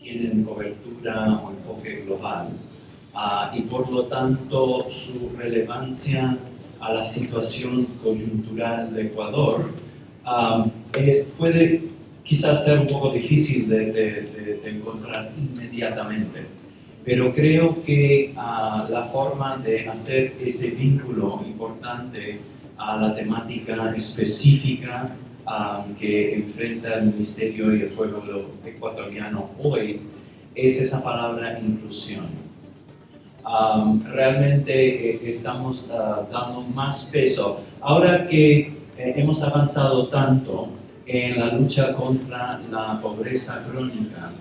tienen cobertura o enfoque global y por lo tanto su relevancia a la situación coyuntural de Ecuador puede quizás ser un poco difícil de encontrar inmediatamente, pero creo que la forma de hacer ese vínculo importante a la temática específica que enfrenta el Ministerio y el pueblo ecuatoriano hoy es esa palabra inclusión. Realmente estamos dando más peso. Ahora que hemos avanzado tanto en la lucha contra la pobreza crónica,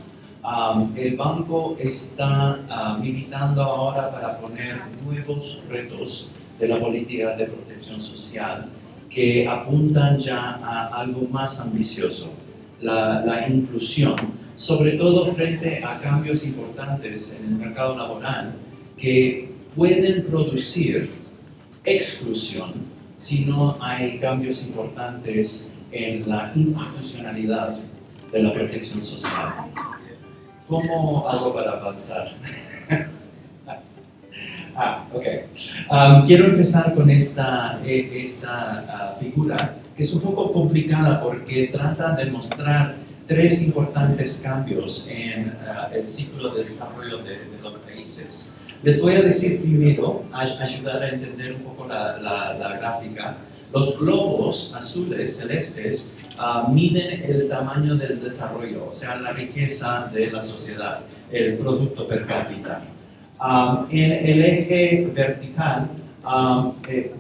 el banco está militando ahora para poner nuevos retos de la política de protección social que apuntan ya a algo más ambicioso, la inclusión, sobre todo frente a cambios importantes en el mercado laboral que pueden producir exclusión si no hay cambios importantes en la institucionalidad de la protección social. ¿Cómo hago para avanzar? Quiero empezar con esta figura, que es un poco complicada porque trata de mostrar tres importantes cambios en el ciclo de desarrollo de los países. Les voy a decir primero, ayudar a entender un poco la gráfica. Los globos azules, celestes, miden el tamaño del desarrollo, o sea, la riqueza de la sociedad, el producto per cápita. En el eje vertical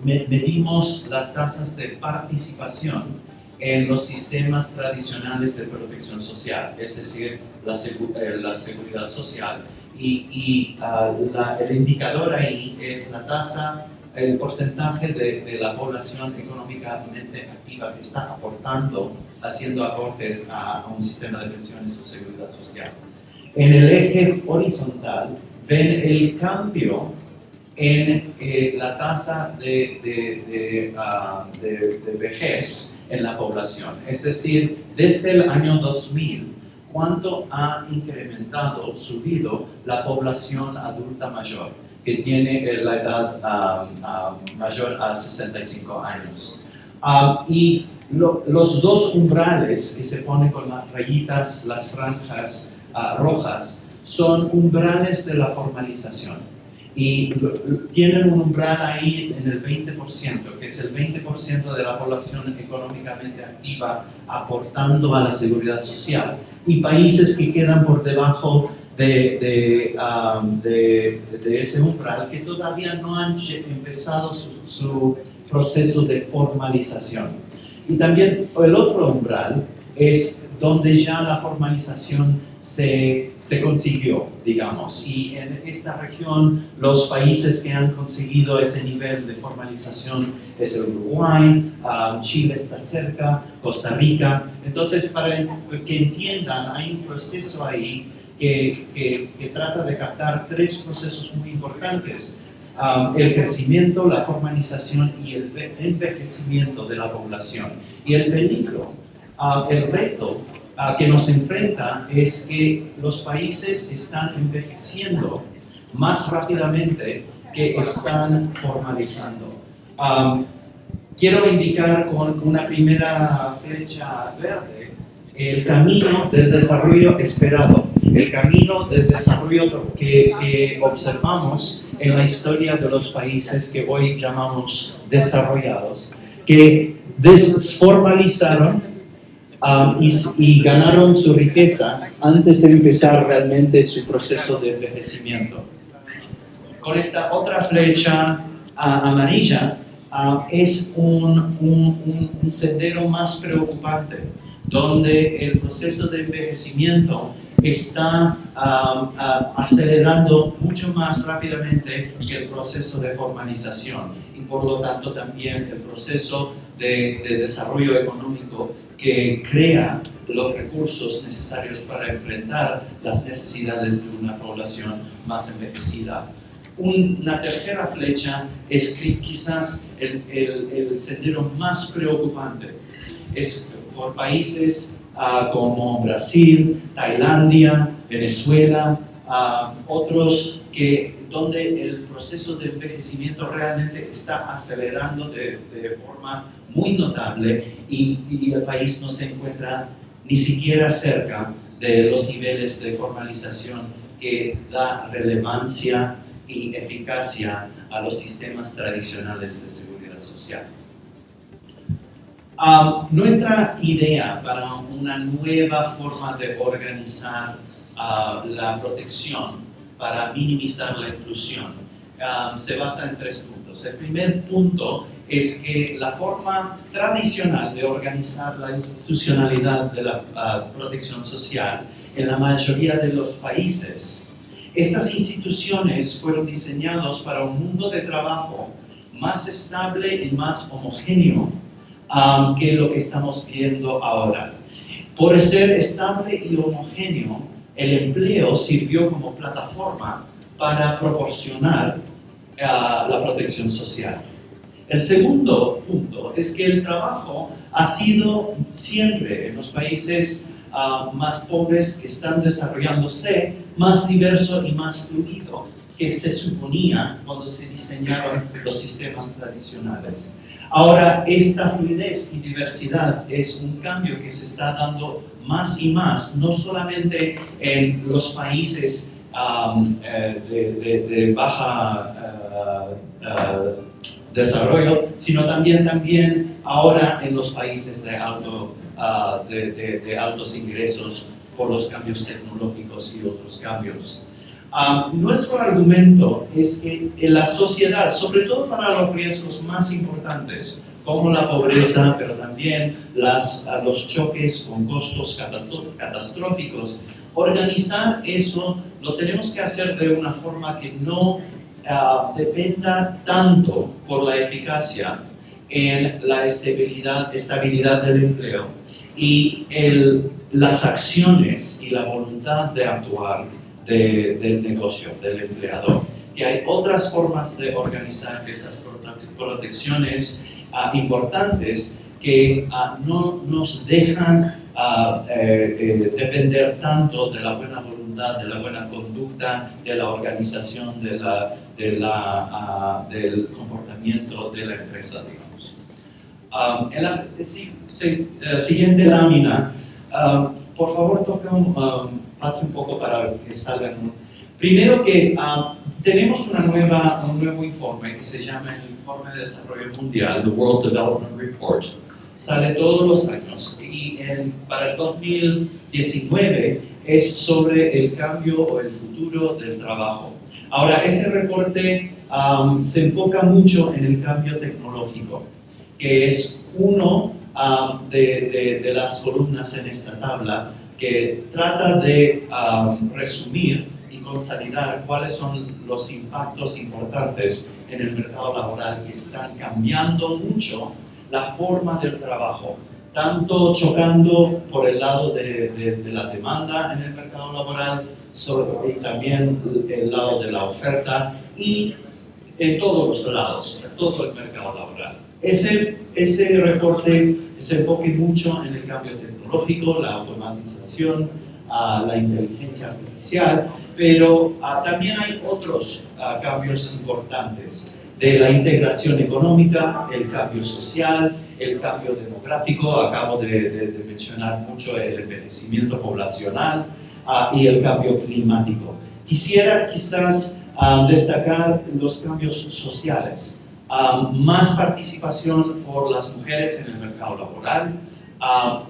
medimos las tasas de participación en los sistemas tradicionales de protección social, es decir, la seguridad social. Y el indicador ahí es la tasa, el porcentaje de la población económicamente activa que está aportando, haciendo aportes a un sistema de pensiones o seguridad social. En el eje horizontal ven el cambio en la tasa de vejez en la población. Es decir, desde el año 2000, cuánto ha incrementado, subido la población adulta mayor, que tiene la edad mayor a 65 años. Y los dos umbrales que se ponen con las rayitas, las franjas rojas, son umbrales de la formalización. Y tienen un umbral ahí en el 20%, que es el 20% de la población económicamente activa aportando a la seguridad social. Y países que quedan por debajo de ese umbral, que todavía no han empezado su proceso de formalización. Y también el otro umbral es donde ya la formalización se consiguió, digamos. Y en esta región, los países que han conseguido ese nivel de formalización es el Uruguay, Chile está cerca, Costa Rica. Entonces, para que entiendan, hay un proceso ahí que trata de captar tres procesos muy importantes. El crecimiento, la formalización y el envejecimiento de la población. Y el peligro, el reto que nos enfrenta es que los países están envejeciendo más rápidamente que están formalizando. Quiero indicar con una primera flecha verde el camino del desarrollo esperado, el camino del desarrollo que observamos en la historia de los países que hoy llamamos desarrollados, que desformalizaron y ganaron su riqueza antes de empezar realmente su proceso de envejecimiento. Con esta otra flecha amarilla es un sendero más preocupante, donde el proceso de envejecimiento está acelerando mucho más rápidamente que el proceso de formalización y por lo tanto también el proceso de desarrollo económico que crea los recursos necesarios para enfrentar las necesidades de una población más envejecida. Una tercera flecha es quizás el sendero más preocupante. Es por países como Brasil, Tailandia, Venezuela, otros donde el proceso de envejecimiento realmente está acelerando de forma muy notable y el país no se encuentra ni siquiera cerca de los niveles de formalización que da relevancia y eficacia a los sistemas tradicionales de seguridad social. Nuestra idea para una nueva forma de organizar la protección para minimizar la inclusión se basa en 3 puntos. El primer punto es que la forma tradicional de organizar la institucionalidad de la protección social en la mayoría de los países, estas instituciones fueron diseñadas para un mundo de trabajo más estable y más homogéneo que lo que estamos viendo ahora. Por ser estable y homogéneo, el empleo sirvió como plataforma para proporcionar la protección social. El segundo punto es que el trabajo ha sido siempre en los países más pobres que están desarrollándose más diverso y más fluido que se suponía cuando se diseñaron los sistemas tradicionales. Ahora, esta fluidez y diversidad es un cambio que se está dando más y más, no solamente en los países de baja desarrollo, sino también ahora en los países de altos ingresos por los cambios tecnológicos y otros cambios. Nuestro argumento es que en la sociedad, sobre todo para los riesgos más importantes, como la pobreza, pero también los choques con costos catastróficos, organizar eso lo tenemos que hacer de una forma que no dependa tanto por la eficacia en la estabilidad del empleo y las acciones y la voluntad de actuar del negocio, del empleador. Que hay otras formas de organizar estas protecciones importantes que no nos dejan depender tanto de la buena voluntad, de la buena conducta, de la organización, del comportamiento de la empresa, digamos. En la siguiente lámina, por favor, pase un poco para que salgan. Primero que tenemos un nuevo informe que se llama el Informe de Desarrollo Mundial, the World Development Report. Sale todos los años y para el 2019 es sobre el cambio o el futuro del trabajo. Ahora, ese reporte se enfoca mucho en el cambio tecnológico, que es uno de las columnas en esta tabla que trata de resumir y consolidar cuáles son los impactos importantes en el mercado laboral que están cambiando mucho la forma del trabajo, tanto chocando por el lado de la demanda en el mercado laboral y también el lado de la oferta y en todos los lados, en todo el mercado laboral. Ese reporte se enfoca mucho en el cambio tecnológico, la automatización, la inteligencia artificial, pero también hay otros cambios importantes de la integración económica, el cambio social, el cambio demográfico, acabo de mencionar mucho el envejecimiento poblacional y el cambio climático. Quisiera quizás destacar los cambios sociales, más participación por las mujeres en el mercado laboral,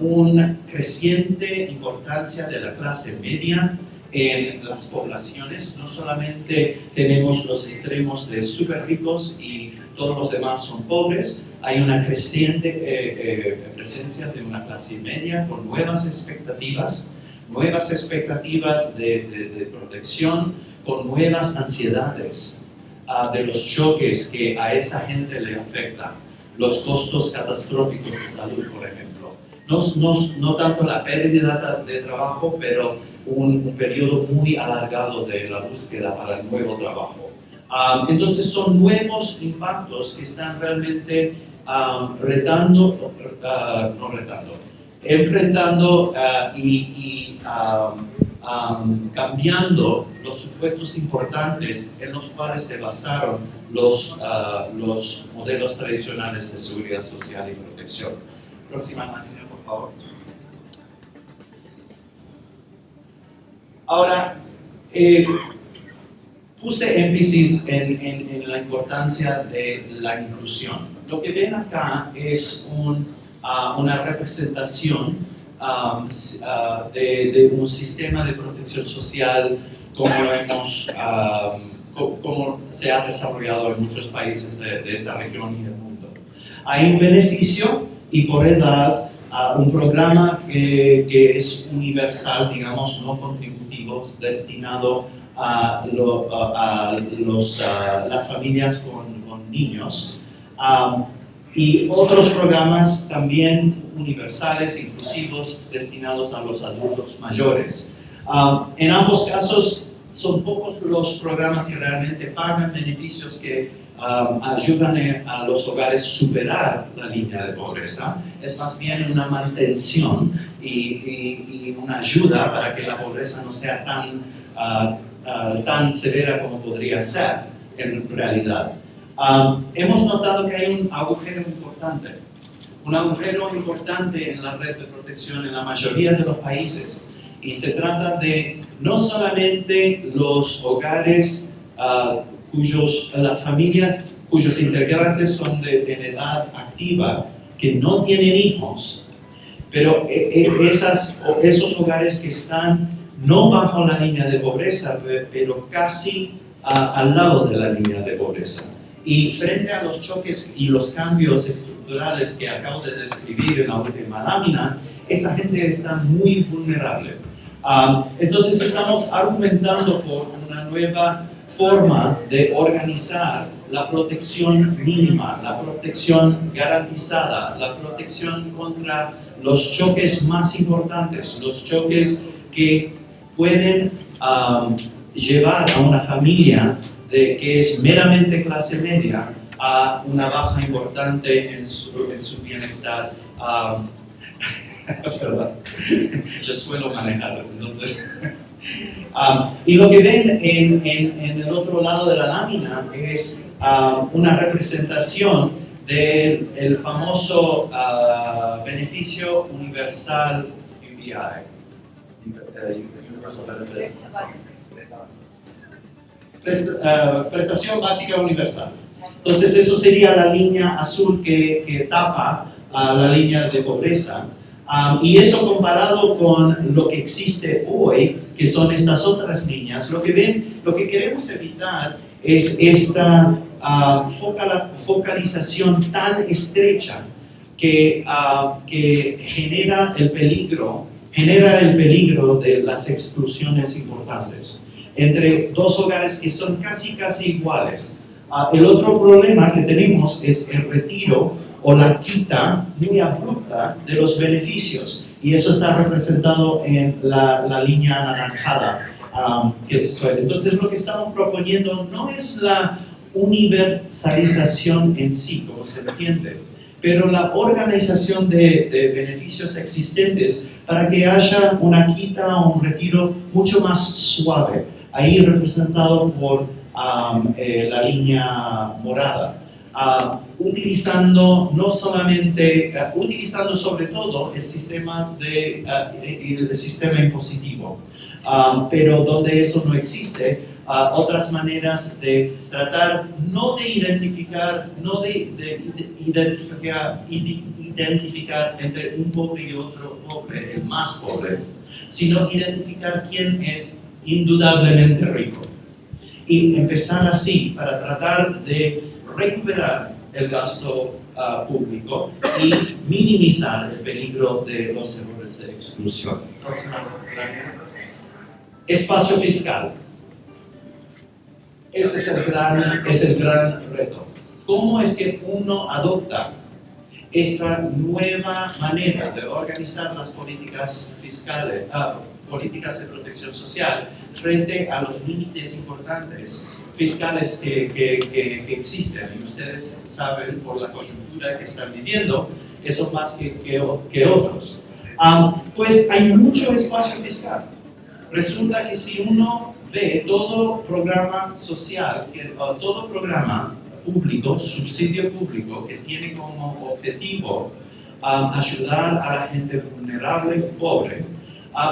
una creciente importancia de la clase media en las poblaciones. No solamente tenemos los extremos de súper ricos y todos los demás son pobres, hay una creciente presencia de una clase media con nuevas expectativas de protección, con nuevas ansiedades de los choques que a esa gente le afectan, los costos catastróficos de salud, por ejemplo. No tanto la pérdida de trabajo, pero un periodo muy alargado de la búsqueda para el nuevo trabajo. Entonces son nuevos impactos que están realmente enfrentando cambiando los supuestos importantes en los cuales se basaron los modelos tradicionales de seguridad social y protección. Próxima imagen, por favor. Ahora, puse énfasis en la importancia de la inclusión. Lo que ven acá es una representación de un sistema de protección social como se ha desarrollado en muchos países de esta región y del mundo. Hay un beneficio y por edad un programa que es universal, digamos, no contributivo, destinado a las familias con niños. Y otros programas también universales, inclusivos, destinados a los adultos mayores. En ambos casos, son pocos los programas que realmente pagan beneficios que ayudan a los hogares a superar la línea de pobreza. Es más bien una mantención y una ayuda para que la pobreza no sea tan severa como podría ser en realidad. Hemos notado que hay un agujero importante en la red de protección en la mayoría de los países, y se trata de no solamente los hogares las familias cuyos integrantes son en edad activa, que no tienen hijos, pero esos hogares que están no bajo la línea de pobreza, pero casi al lado de la línea de pobreza. Y frente a los choques y los cambios estructurales que acabo de describir en la última lámina, esa gente está muy vulnerable. Entonces estamos argumentando por una nueva forma de organizar la protección mínima, la protección garantizada, la protección contra los choques más importantes, los choques que pueden llevar a una familia que es meramente clase media a una baja importante en su bienestar. Perdón, yo suelo manejar, entonces. Y lo que ven en el otro lado de la lámina es una representación del famoso beneficio universal UBI. Prestación básica universal. Entonces eso sería la línea azul que tapa la línea de pobreza. Y eso comparado con lo que existe hoy, que son estas otras líneas, lo que queremos evitar es esta focalización tan estrecha que genera el peligro de las exclusiones importantes entre dos hogares que son casi iguales. El otro problema que tenemos es el retiro o la quita muy abrupta de los beneficios, y eso está representado en la línea anaranjada. Entonces lo que estamos proponiendo no es la universalización en sí, como se entiende, pero la organización de beneficios existentes para que haya una quita o un retiro mucho más suave, ahí representado por la línea morada. Utilizando sobre todo el sistema impositivo, pero donde eso no existe, otras maneras de tratar no de identificar entre un pobre y otro pobre, el más pobre, sino identificar quién es indudablemente rico y empezar así para tratar de recuperar el gasto público y minimizar el peligro de los errores de exclusión. Espacio fiscal. Ese es el gran reto. ¿Cómo es que uno adopta esta nueva manera de organizar las políticas fiscales, políticas de protección social, frente a los límites importantes fiscales que existen? Y ustedes saben, por la coyuntura que están viviendo, eso más que otros. Pues hay mucho espacio fiscal. Resulta que si uno ve todo programa social, o todo programa público, subsidio público, que tiene como objetivo ayudar a la gente vulnerable y pobre,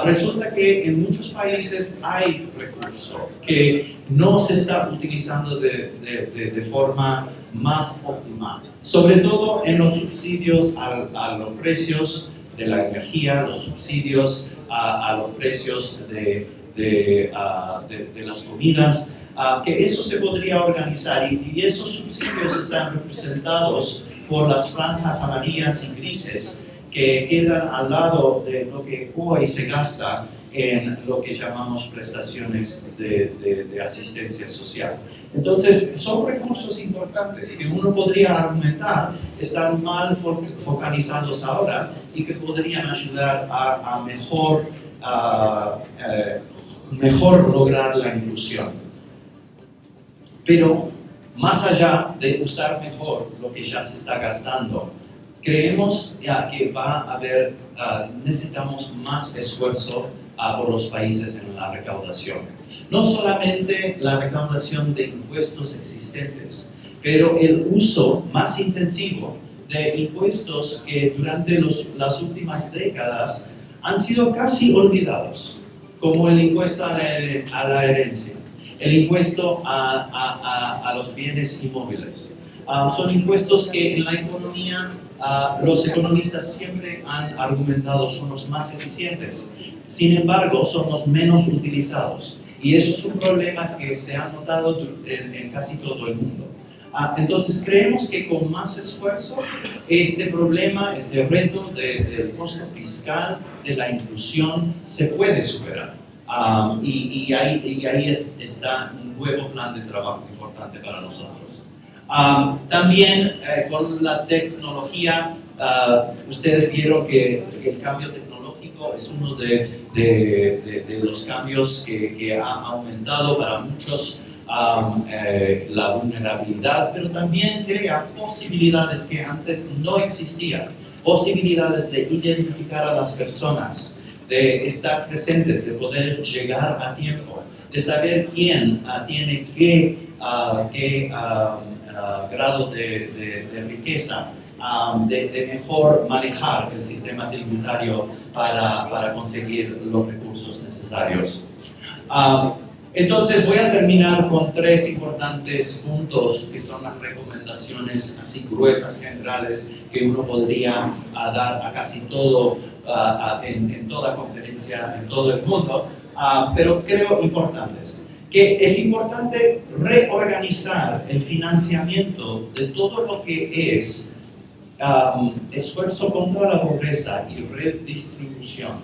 resulta que en muchos países hay recursos que no se está utilizando de forma más óptima, sobre todo en los subsidios a los precios de la energía, los subsidios a los precios de las comidas, que eso se podría organizar y esos subsidios están representados por las franjas amarillas y grises que quedan al lado de lo que hoy se gasta en lo que llamamos prestaciones de asistencia social. Entonces, son recursos importantes que uno podría argumentar están mal focalizados ahora y que podrían ayudar a mejor lograr la inclusión. Pero, más allá de usar mejor lo que ya se está gastando, creemos que va a haber, necesitamos más esfuerzo por los países en la recaudación. No solamente la recaudación de impuestos existentes, pero el uso más intensivo de impuestos que durante las últimas décadas han sido casi olvidados, como el impuesto a la herencia, el impuesto a los bienes inmóviles. Son impuestos que en la economía los economistas siempre han argumentado son los más eficientes. Sin embargo, son los menos utilizados. Y eso es un problema que se ha notado en casi todo el mundo. Entonces, creemos que con más esfuerzo, este problema, este reto del costo fiscal, de la inclusión, se puede superar. Y ahí está un nuevo plan de trabajo importante para nosotros. También con la tecnología, ustedes vieron que el cambio tecnológico es uno de los cambios que ha aumentado para muchos la vulnerabilidad, pero también crea posibilidades que antes no existían, posibilidades de identificar a las personas, de estar presentes, de poder llegar a tiempo, de saber quién tiene qué grado de riqueza, de mejor manejar el sistema tributario para conseguir los recursos necesarios. Entonces voy a terminar con 3 importantes puntos que son las recomendaciones así gruesas, generales, que uno podría dar a casi todo, en toda conferencia, en todo el mundo, pero creo importantes. Que es importante reorganizar el financiamiento de todo lo que es esfuerzo contra la pobreza y redistribución,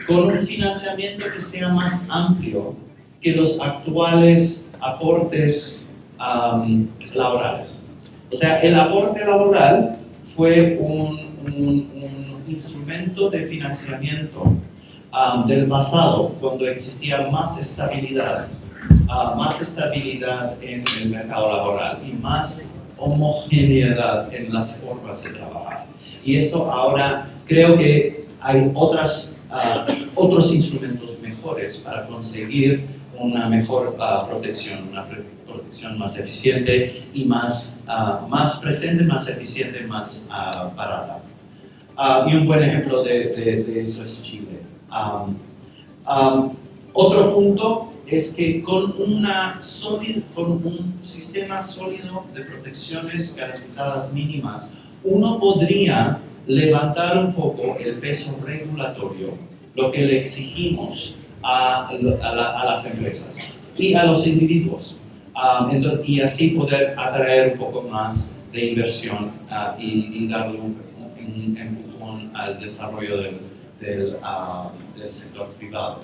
con un financiamiento que sea más amplio que los actuales aportes laborales. O sea, el aporte laboral fue un instrumento de financiamiento del pasado, cuando existía más estabilidad en el mercado laboral y más homogeneidad en las formas de trabajar. Y esto ahora creo que hay otros instrumentos mejores para conseguir una mejor protección, una protección más eficiente y más presente, más eficiente, más barata. Y un buen ejemplo de eso es Chile. Otro punto es que con un sistema sólido de protecciones garantizadas mínimas, uno podría levantar un poco el peso regulatorio, lo que le exigimos a las empresas y a los individuos, y así poder atraer un poco más de inversión y darle un empujón al desarrollo del sector privado.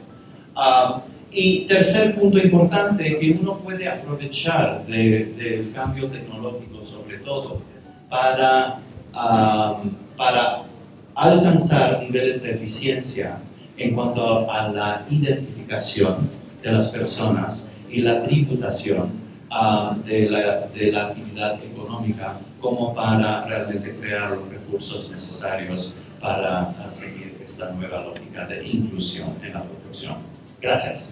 Y tercer punto importante, que uno puede aprovechar del cambio tecnológico, sobre todo, para alcanzar niveles de eficiencia en cuanto a la identificación de las personas y la tributación de la actividad económica, como para realmente crear los recursos necesarios para seguir esta nueva lógica de inclusión en la protección. Gracias.